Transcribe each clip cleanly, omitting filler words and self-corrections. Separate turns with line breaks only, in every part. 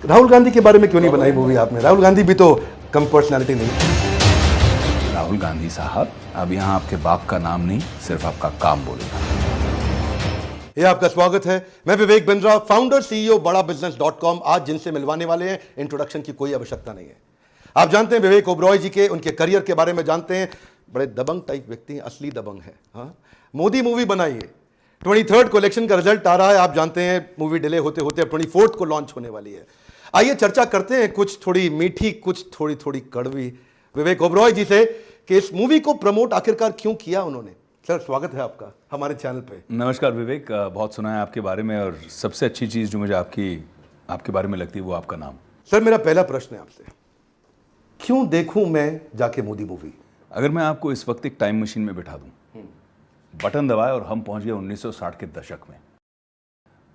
राहुल गांधी के बारे में क्यों नहीं बनाई मूवी आपने? राहुल गांधी भी तो कम पर्सनालिटी नहीं।
राहुल गांधी साहब, अब यहाँ आपके बाप का नाम नहीं, सिर्फ आपका काम बोलेगा।
ये आपका स्वागत है। मैं विवेक बिंद्रा, फाउंडर सीईओ बड़ाबिजनेस.com। आज जिनसे मिलवाने वाले हैं, इंट्रोडक्शन की कोई आवश्यकता नहीं है। आप जानते हैं विवेक ओबरॉय जी के, उनके करियर के बारे में जानते हैं। बड़े दबंग टाइप व्यक्ति हैं, असली दबंग है। हाँ, मोदी मूवी बनाई है, 23rd को इलेक्शन का रिजल्ट आ रहा है। आप जानते हैं मूवी डिले होते होते 24th को लॉन्च होने वाली है। आइए चर्चा करते हैं, कुछ थोड़ी मीठी, कुछ थोड़ी थोड़ी कड़वी, विवेक ओबरॉय जी से कि इस मूवी को प्रमोट आखिरकार क्यों किया उन्होंने। सर, स्वागत है आपका हमारे चैनल पे।
नमस्कार विवेक, बहुत सुना है आपके बारे में, और सबसे अच्छी चीज़ जो मुझे आपके बारे में लगती है वो आपका नाम।
सर, मेरा पहला प्रश्न है आपसे, क्यों देखूं मैं जाके मोदी मूवी?
अगर मैं आपको इस वक्त एक टाइम मशीन में बिठा दूं, बटन दबाए और हम पहुंच गए 1960 के दशक में।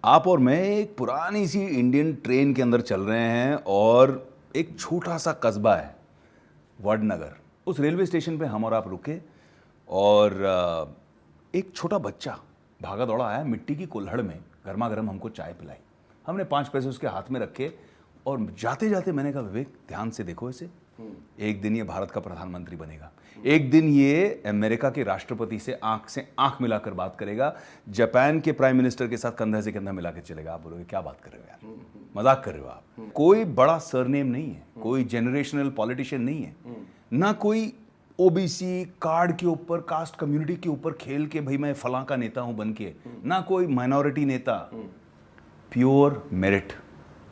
आप और मैं एक पुरानी सी इंडियन ट्रेन के अंदर चल रहे हैं और एक छोटा सा कस्बा है वडनगर। उस रेलवे स्टेशन पे हम और आप रुके और एक छोटा बच्चा भागा दौड़ा आया, मिट्टी की कुल्हड़ में गर्मा गर्म हमको चाय पिलाई। हमने 5 पैसे उसके हाथ में रखे और जाते जाते मैंने कहा, विवेक ध्यान से देखो इसे, एक दिन ये भारत का प्रधानमंत्री बनेगा, एक दिन ये अमेरिका के राष्ट्रपति से आंख मिलाकर बात करेगा, जापान के प्राइम मिनिस्टर के साथ कंधा से कंधा मिला के चलेगा। आप बोलोगे क्या बात कर रहे हो यार, मजाक कर रहे हो आप। कोई बड़ा सरनेम नहीं है, कोई जेनरेशनल पॉलिटिशियन नहीं है, ना कोई ओबीसी कार्ड के ऊपर, कास्ट कम्युनिटी के ऊपर खेल के भाई मैं फलां का नेता हूं बन के, ना कोई माइनॉरिटी नेता। प्योर मेरिट,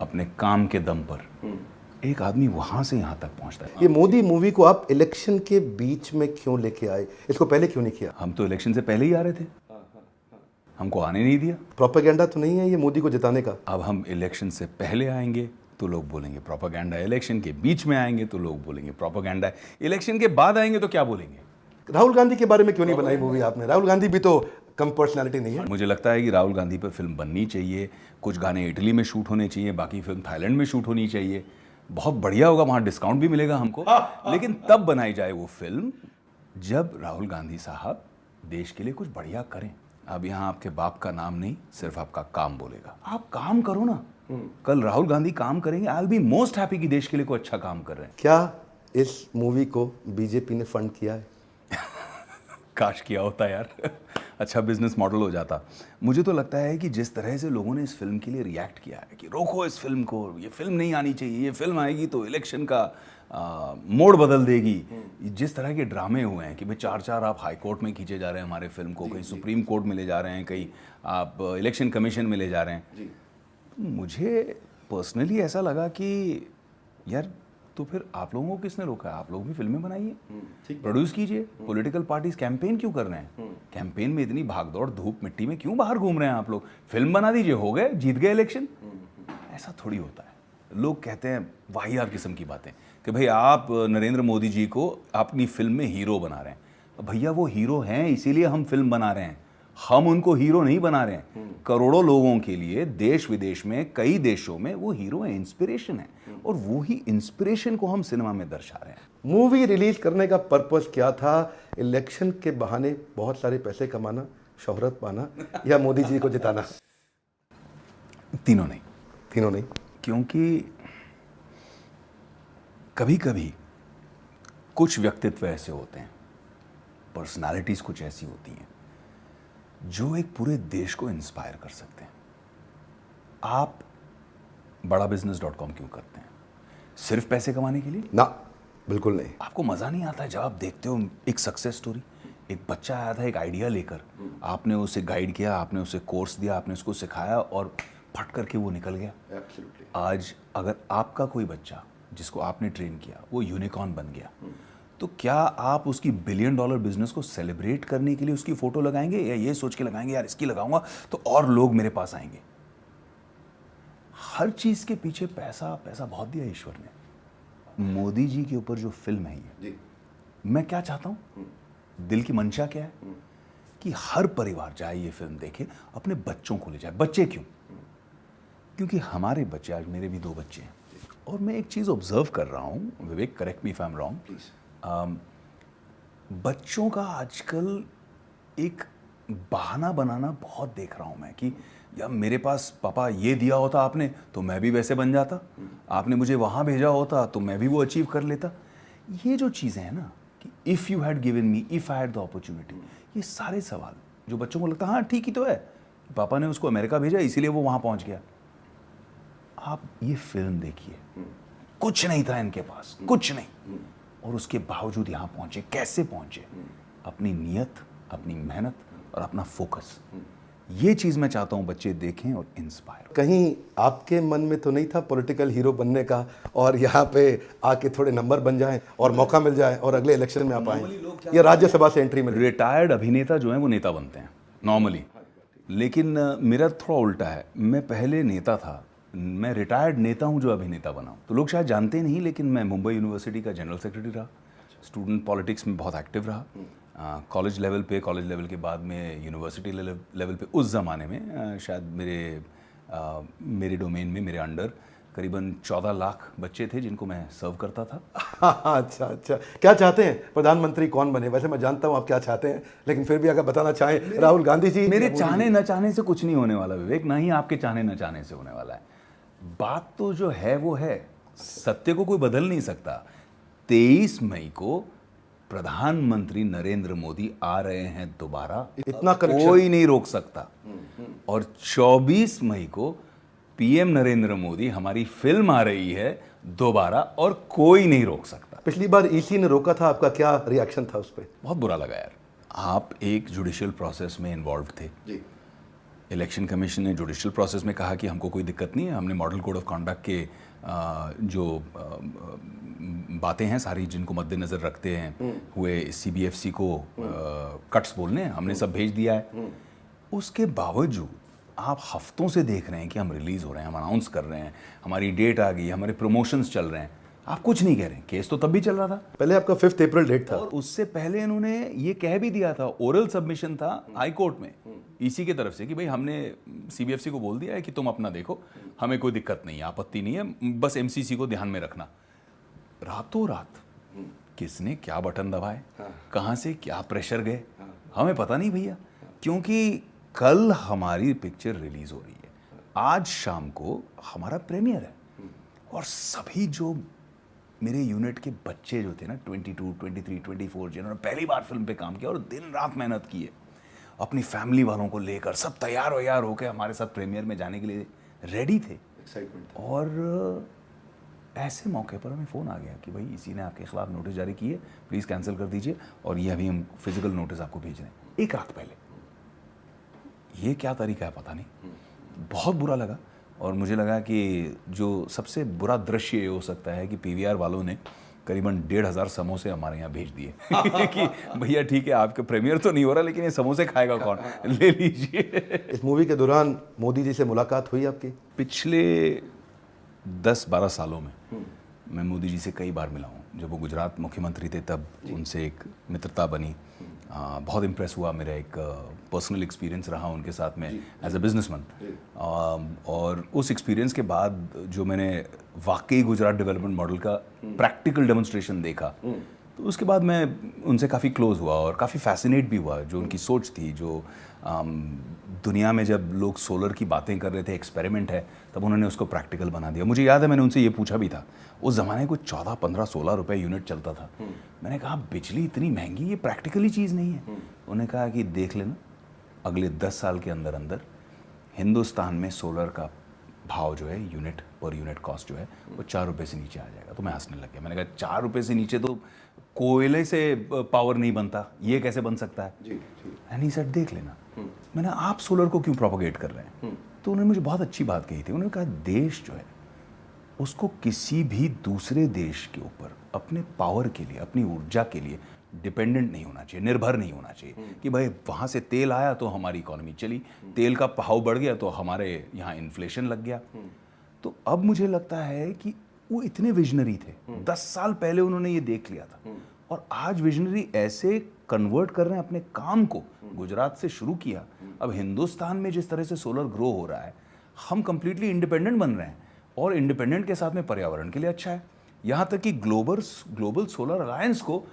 अपने काम के दम पर एक आदमी वहां से यहां तक पहुंचता है।
ये मोदी मूवी को आप इलेक्शन के बीच में क्यों लेके आए? इसको पहले क्यों नहीं किया?
हम तो इलेक्शन से पहले ही आ रहे थे, हमको आने नहीं दिया।
प्रोपेगेंडा तो नहीं है ये मोदी को जिताने का?
अब हम इलेक्शन से पहले आएंगे तो लोग बोलेंगे प्रोपेगेंडा, इलेक्शन के बीच में आएंगे तो लोग बोलेंगे प्रोपेगेंडा, इलेक्शन के बाद आएंगे तो क्या बोलेंगे?
राहुल गांधी के बारे में क्यों नहीं बनाई मूवी आपने? राहुल गांधी भी तो कम पर्सनालिटी नहीं है।
मुझे लगता है कि राहुल गांधी पर फिल्म बननी चाहिए। कुछ गाने इटली में शूट होने चाहिए, बाकी फिल्म थाईलैंड में शूट होनी चाहिए। बहुत बढ़िया होगा, वहाँ डिस्काउंट भी मिलेगा हमको। लेकिन तब बनाई जाए वो फिल्म जब राहुल गांधी साहब देश के लिए कुछ बढ़िया करें। अब यहाँ आपके बाप का नाम नहीं, सिर्फ आपका काम बोलेगा। आप काम करो ना, कल राहुल गांधी काम करेंगे। I will be most happy कि देश के लिए कोई अच्छा काम कर रहे हैं।
क्या इस मूवी को बीजेपी ने फंड किया है?
काश किया होता यार, अच्छा बिजनेस मॉडल हो जाता। मुझे तो लगता है कि जिस तरह से लोगों ने इस फिल्म के लिए रिएक्ट किया है कि रोको इस फिल्म को, ये फिल्म नहीं आनी चाहिए, ये फिल्म आएगी तो इलेक्शन का मोड़ बदल देगी। जिस तरह के ड्रामे हुए हैं कि भाई 4 आप हाई कोर्ट में खींचे जा रहे हैं हमारे फिल्म को, कहीं सुप्रीम कोर्ट में ले जा रहे हैं, कहीं आप इलेक्शन कमीशन में ले जा रहे हैं। तो मुझे पर्सनली ऐसा लगा कि यार, तो फिर आप लोगों को किसने रोका है? आप लोग भी फिल्में बनाइए, प्रोड्यूस कीजिए। पॉलिटिकल पार्टीज कैंपेन क्यों कर रहे हैं? कैंपेन में इतनी भागदौड़ धूप मिट्टी में क्यों बाहर घूम रहे हैं आप लोग? फिल्म बना दीजिए, हो गए, जीत गए इलेक्शन। ऐसा थोड़ी होता है। लोग कहते हैं वाहियात किस्म की बातें कि भाई आप नरेंद्र मोदी जी को अपनी फिल्म में हीरो बना रहे हैं। भैया वो हीरो हैं, इसीलिए हम फिल्म बना रहे हैं, हम उनको हीरो नहीं बना रहे हैं। करोड़ों लोगों के लिए देश विदेश में, कई देशों में वो हीरो है, इंस्पिरेशन है, और वो ही इंस्पिरेशन को हम सिनेमा में दर्शा रहे हैं।
मूवी रिलीज करने का पर्पस क्या था? इलेक्शन के बहाने बहुत सारे पैसे कमाना, शोहरत पाना, या मोदी जी को जिताना?
तीनों नहीं।
तीनों नहीं?
क्योंकि कभी कभी कुछ व्यक्तित्व ऐसे होते हैं, पर्सनालिटीज कुछ ऐसी होती हैं जो एक पूरे देश को इंस्पायर कर सकते हैं। आप बड़ाबिजनेस.com क्यों करते हैं? सिर्फ पैसे कमाने के लिए?
ना, बिल्कुल नहीं।
आपको मजा नहीं आता है जब आप देखते हो एक सक्सेस स्टोरी? एक बच्चा आया था एक आइडिया लेकर, आपने उसे गाइड किया, आपने उसे कोर्स दिया, आपने उसको सिखाया और फट करके वो निकल गया।
Absolutely.
आज अगर आपका कोई बच्चा जिसको आपने ट्रेन किया वो यूनिकॉर्न बन गया, तो क्या आप उसकी $1 बिलियन बिजनेस को सेलिब्रेट करने के लिए उसकी फोटो लगाएंगे, या ये सोच के लगाएंगे यार इसकी लगाऊंगा तो और लोग मेरे पास आएंगे? हर चीज के पीछे पैसा, पैसा बहुत दिया ईश्वर ने। मोदी जी के ऊपर जो फिल्म है ये, मैं क्या चाहता हूं, दिल की मंशा क्या है कि हर परिवार जाए ये फिल्म देखे, अपने बच्चों को ले जाए। बच्चे क्यों? क्योंकि हमारे बच्चे, आज मेरे भी 2 बच्चे हैं, और मैं एक चीज ऑब्जर्व कर रहा हूं, Vivek correct me if I am wrong, बच्चों का आजकल एक बहाना बनाना बहुत देख रहा हूं मैं कि या मेरे पास पापा ये दिया होता आपने तो मैं भी वैसे बन जाता, आपने मुझे वहाँ भेजा होता तो मैं भी वो अचीव कर लेता। ये जो चीज़ें हैं ना कि if you had given me, if I had the opportunity, ये सारे सवाल जो बच्चों को लगता है हाँ ठीक ही तो है, पापा ने उसको अमेरिका भेजा इसीलिए वो वहाँ पहुँच गया। आप ये फिल्म देखिए, कुछ नहीं था इनके पास, कुछ नहीं, और उसके बावजूद यहाँ पहुँचे। कैसे पहुँचे? अपनी नियत, अपनी मेहनत और अपना फोकस। ये चीज़ मैं चाहता हूँ बच्चे देखें और इंस्पायर।
कहीं आपके मन में तो नहीं था पॉलिटिकल हीरो बनने का और यहाँ पे आके थोड़े नंबर बन जाएं और मौका मिल जाए और अगले इलेक्शन में आ पाए या राज्यसभा से एंट्री मिले?
रिटायर्ड अभिनेता जो है वो नेता बनते हैं नॉर्मली, लेकिन मेरा थोड़ा उल्टा है। मैं पहले नेता था, मैं रिटायर्ड नेता हूँ जो अभिनेता बना हूँ। तो लोग शायद जानते नहीं, लेकिन मैं मुंबई यूनिवर्सिटी का जनरल सेक्रेटरी रहा, स्टूडेंट पॉलिटिक्स में बहुत एक्टिव रहा, कॉलेज लेवल पे, कॉलेज लेवल के बाद में यूनिवर्सिटी लेवल पे। उस ज़माने में शायद मेरे डोमेन में मेरे अंडर करीबन 14 लाख बच्चे थे जिनको मैं सर्व करता था।
अच्छा अच्छा, क्या चाहते हैं? प्रधानमंत्री कौन बने? वैसे मैं जानता हूँ आप क्या चाहते हैं, लेकिन फिर भी अगर बताना चाहें। राहुल गांधी जी?
मेरे चाहने न चाहने से कुछ नहीं होने वाला विवेक, ना ही आपके चाहने न चाहने से होने वाला है। बात तो जो है वो है, सत्य को कोई बदल नहीं सकता। 23 मई को प्रधानमंत्री नरेंद्र मोदी आ रहे हैं दोबारा,
इतना
कोई नहीं रोक सकता। और 24 मई को पीएम नरेंद्र मोदी, हमारी फिल्म आ रही है दोबारा और कोई नहीं रोक सकता।
पिछली बार ईसी ने रोका था, आपका क्या रिएक्शन था उस पर?
बहुत बुरा लगा यार। आप एक जुडिशियल प्रोसेस में इन्वॉल्व थे
जी।
इलेक्शन कमीशन ने जुडिशियल प्रोसेस में कहा कि हमको कोई दिक्कत नहीं है, हमने मॉडल कोड ऑफ कॉन्डक्ट के जो बातें हैं सारी जिनको मद्देनज़र रखते हैं हुए सीबीएफसी को कट्स बोलने, हमने सब भेज दिया है। उसके बावजूद आप हफ्तों से देख रहे हैं कि हम रिलीज़ हो रहे हैं, हम अनाउंस कर रहे हैं, हमारी डेट आ गई, हमारे प्रमोशंस चल रहे हैं, आप कुछ नहीं कह रहे हैं। केस तो तब भी चल रहा था।
पहले आपका 5 अप्रैल डेट था
और उससे पहले इन्होंने ये कह भी दिया था, ओरल सबमिशन था हाई कोर्ट में ईसी की तरफ से कि भाई हमने सीबीएफसी को बोल दिया है कि तुम अपना देखो, हमें कोई दिक्कत नहीं है, आपत्ति नहीं है, बस एमसीसी को ध्यान में रखना। रातों रात किसने क्या बटन दबाए, कहाँ से क्या प्रेशर गए, हमें पता नहीं भैया, क्योंकि कल हमारी पिक्चर रिलीज हो रही है, आज शाम को हमारा प्रीमियर है। और सभी जो मेरे यूनिट के बच्चे जो थे ना, 22, 23, 24, जिन्होंने पहली बार फिल्म पे काम किया और दिन रात मेहनत की है, अपनी फैमिली वालों को लेकर सब तैयार होकर हमारे साथ प्रीमियर में जाने के लिए रेडी थे। और ऐसे मौके पर हमें फ़ोन आ गया कि भाई इसी ने आपके खिलाफ नोटिस जारी की है, प्लीज़ कैंसिल कर दीजिए, और ये अभी हम फिजिकल नोटिस आपको भेज रहे हैं। एक रात पहले। ये क्या तरीका है पता नहीं, बहुत बुरा लगा। और मुझे लगा कि जो सबसे बुरा दृश्य ये हो सकता है कि पीवीआर वालों ने करीबन 1,500 समोसे हमारे यहाँ भेज दिए कि भैया ठीक है आपका प्रीमियर तो नहीं हो रहा, लेकिन ये समोसे खाएगा कौन, ले लीजिए।
इस मूवी के दौरान मोदी जी से मुलाकात हुई आपकी?
पिछले 10-12 सालों में मैं मोदी जी से कई बार मिला हूँ। जब वो गुजरात मुख्यमंत्री थे तब उनसे एक मित्रता बनी, बहुत इम्प्रेस हुआ। मेरा एक पर्सनल एक्सपीरियंस रहा उनके साथ में एज अ बिजनेसमैन, और उस एक्सपीरियंस के बाद जो मैंने वाकई गुजरात डेवलपमेंट मॉडल का प्रैक्टिकल डेमोन्स्ट्रेशन देखा, तो उसके बाद मैं उनसे काफ़ी क्लोज हुआ और काफ़ी फैसिनेट भी हुआ। जो उनकी सोच थी, जो दुनिया में जब लोग सोलर की बातें कर रहे थे, एक्सपेरिमेंट है, तब उन्होंने उसको प्रैक्टिकल बना दिया। मुझे याद है मैंने उनसे ये पूछा भी था, उस ज़माने को 14, 15, 16 रुपए यूनिट चलता था। मैंने कहा बिजली इतनी महंगी, ये प्रैक्टिकली चीज़ नहीं है। उन्होंने कहा कि देख लेना, अगले 10 साल के अंदर अंदर हिंदुस्तान में सोलर का भाव जो है, यूनिट पर यूनिट कॉस्ट जो है, वो 4 रुपये से नीचे आ जाएगा। तो मैं हंसने लग गया। मैंने कहा 4 रुपये से नीचे तो कोयले से पावर नहीं बनता, ये कैसे बन सकता है? एंड ही सेड देख लेना। मैंने आप सोलर को क्यों प्रोपोगेट कर रहे हैं? तो उन्होंने मुझे बहुत अच्छी बात कही थी। उन्होंने कहा देश जो है उसको किसी भी दूसरे देश के ऊपर अपने पावर के लिए, अपनी ऊर्जा के लिए डिपेंडेंट नहीं होना चाहिए, निर्भर नहीं होना चाहिए कि भाई वहाँ से तेल आया तो हमारी इकोनॉमी चली, तेल का भाव बढ़ गया तो हमारे यहाँ इन्फ्लेशन लग गया। तो अब मुझे लगता है कि वो इतने विजनरी थे, 10 साल पहले उन्होंने ये देख लिया था, और आज विजनरी ऐसे कन्वर्ट कर रहे हैं अपने काम को। गुजरात से शुरू किया, अब हिंदुस्तान में जिस तरह से सोलर ग्रो हो रहा है, हम कंप्लीटली इंडिपेंडेंट बन रहे हैं, और इंडिपेंडेंट के साथ में पर्यावरण के लिए अच्छा है। यहाँ तक कि ग्लोबल सोलर अलायंस को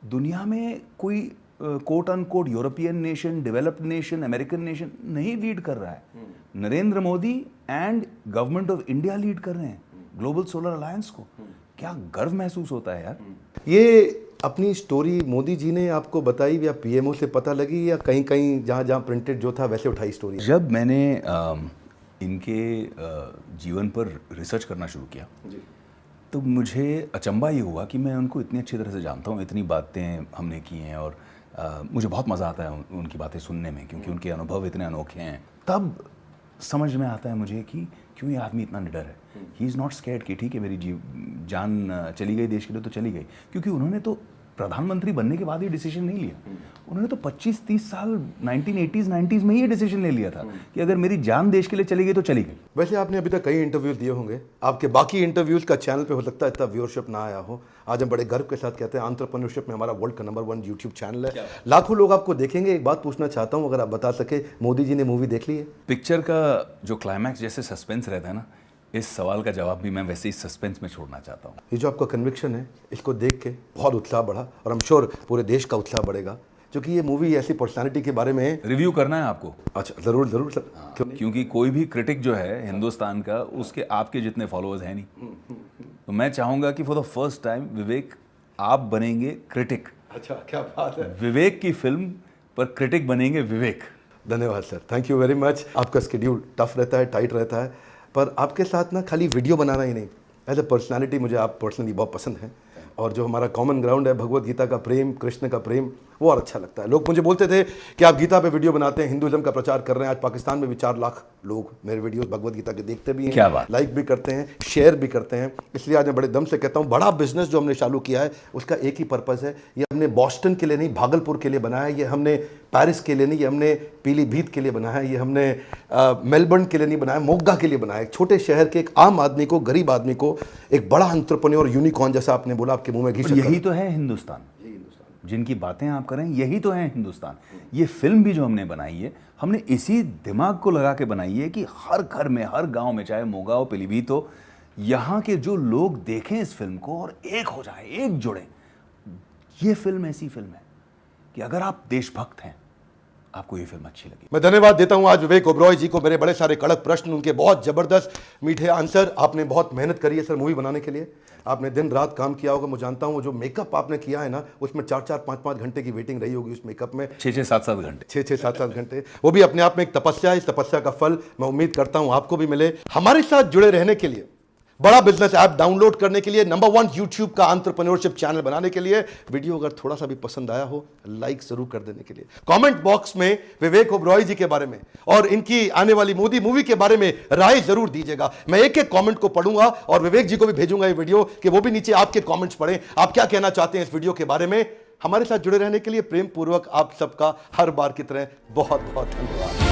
दुनिया में कोई quote unquote European nation, developed nation, American nation नहीं लीड कर रहा है। Narendra Modi and government of India lead कर रहे हैं ग्लोबल सोलर अलायंस को। क्या गर्व महसूस होता है यार।
ये अपनी स्टोरी मोदी जी ने आपको बताई या पीएमओ से पता लगी या कहीं कहीं जहाँ जहाँ प्रिंटेड जो था वैसे उठाई स्टोरी?
जब मैंने इनके जीवन पर रिसर्च करना शुरू किया तो मुझे अचंभा ये हुआ कि मैं उनको इतनी अच्छी तरह से जानता हूँ, इतनी बातें हमने की हैं और मुझे बहुत मज़ा आता है उनकी बातें सुनने में, क्योंकि उनके अनुभव इतने अनोखे हैं। तब समझ में आता है मुझे कि क्यों ये आदमी इतना निडर है। ही इज़ नॉट स्कैर्ड कि ठीक है मेरी जान चली गई देश के लिए तो चली गई, क्योंकि उन्होंने तो प्रधानमंत्री बनने के बाद ये डिसीजन नहीं लिया। उन्होंने तो 25-30 साल 1980s 90s में ये डिसीजन ले लिया था कि अगर मेरी जान देश के लिए चली गई तो चली गई।
वैसे आपने अभी तक कई इंटरव्यूज दिए होंगे, आपके बाकी इंटरव्यूज का चैनल पे हो सकता है इतना व्यूअरशिप ना आया हो। आज हम बड़े गर्व के साथ कहते हैं एंटरप्रेन्योरशिप में हमारा वर्ल्ड का नंबर 1 यूट्यूब चैनल है, लाखों लोग आपको देखेंगे। एक बात पूछना चाहता हूँ, अगर आप बता सके, मोदी जी ने मूवी देख ली है?
पिक्चर का जो क्लाइमैक्स जैसे सस्पेंस रहता है ना, इस सवाल का जवाब भी मैं वैसे ही सस्पेंस में छोड़ना चाहता हूँ।
ये जो आपका कन्विक्शन है, इसको देख के बहुत उत्साह बढ़ा और आई एम श्योर पूरे देश का उत्साह बढ़ेगा, क्योंकि ये मूवी ऐसी पर्सनालिटी के बारे में
रिव्यू करना है आपको।
अच्छा, जरूर जरूर सर।
क्योंकि कोई भी क्रिटिक जो है हिंदुस्तान का, उसके आपके जितने फॉलोअर्स हैं नहीं, तो मैं चाहूंगा कि फॉर द फर्स्ट टाइम विवेक आप बनेंगे क्रिटिक।
अच्छा, क्या बात है।
विवेक की फिल्म पर क्रिटिक बनेंगे विवेक।
धन्यवाद sir, thank you very much. आपका स्केड्यूल टफ रहता है, टाइट रहता है, पर आपके साथ ना खाली वीडियो बनाना ही नहीं, एज ए पर्सनैलिटी मुझे आप पर्सनली बहुत पसंद हैं। और जो हमारा कॉमन ग्राउंड है भगवत गीता का प्रेम, कृष्ण का प्रेम, वो और अच्छा लगता है। लोग मुझे बोलते थे कि आप गीता पे वीडियो बनाते हैं, हिंदुइज्म का प्रचार कर रहे हैं। आज पाकिस्तान में भी 4 लाख लोग मेरे वीडियोस भगवत गीता के देखते भी हैं,
क्या बात,
लाइक भी करते हैं, शेयर भी करते हैं। इसलिए आज मैं बड़े दम से कहता हूँ, बड़ा बिजनेस जो हमने चालू किया है उसका एक ही पर्पज़ है। ये हमने बॉस्टन के लिए नहीं, भागलपुर के लिए बनाया है, ये हमने पेरिस के लिए नहीं, ये हमने पीलीभीत के लिए बनाया है, ये हमने मेलबर्न के लिए नहीं बनाया, मोगा के लिए बनाया है। एक छोटे शहर के एक आम आदमी को, गरीब आदमी को एक बड़ा एंटरप्रेन्योर, यूनिकॉर्न, जैसा आपने बोला, आपके मुंह में घी शक्कर।
यही तो है हिंदुस्तान, जिनकी बातें आप करें, यही तो है हिंदुस्तान। ये फिल्म भी जो हमने बनाई है, हमने इसी दिमाग को लगा के बनाई है कि हर घर में, हर गांव में, चाहे मोगा हो, पीलीभीत हो, यहाँ के जो लोग देखें इस फिल्म को और एक हो जाए, एक जुड़े। ये फिल्म ऐसी फिल्म है कि अगर आप देशभक्त हैं, आपको ये फिल्म अच्छी लगी।
मैं धन्यवाद देता हूं आज विवेक ओबरॉय जी को। मेरे बड़े सारे कड़क प्रश्न, उनके बहुत जबरदस्त मीठे आंसर। आपने बहुत मेहनत करी है सर मूवी बनाने के लिए, आपने दिन रात काम किया होगा। मैं जानता हूं वो जो मेकअप आपने किया है ना, उसमें 4-4, 5-5 घंटे की वेटिंग रही होगी उस मेकअप में।
6-6, 7-7 घंटे,
6-6, 7-7 घंटे, वो भी अपने आप में एक तपस्या है। इस तपस्या का फल मैं उम्मीद करता हूं आपको भी मिले। हमारे साथ जुड़े रहने के लिए, बड़ा बिजनेस ऐप डाउनलोड करने के लिए, नंबर 1 यूट्यूब का एंटरप्रेन्योरशिप चैनल बनाने के लिए, वीडियो अगर थोड़ा सा भी पसंद आया हो लाइक जरूर कर देने के लिए, कमेंट बॉक्स में विवेक ओबरॉय जी के बारे में और इनकी आने वाली मोदी मूवी के बारे में राय जरूर दीजिएगा। मैं एक एक कमेंट को पढ़ूंगा और विवेक जी को भी भेजूंगा ये वीडियो कि वो भी नीचे आपके कमेंट्स पढ़ें, आप क्या कहना चाहते हैं इस वीडियो के बारे में। हमारे साथ जुड़े रहने के लिए प्रेम पूर्वक आप सबका हर बार की तरह बहुत बहुत धन्यवाद।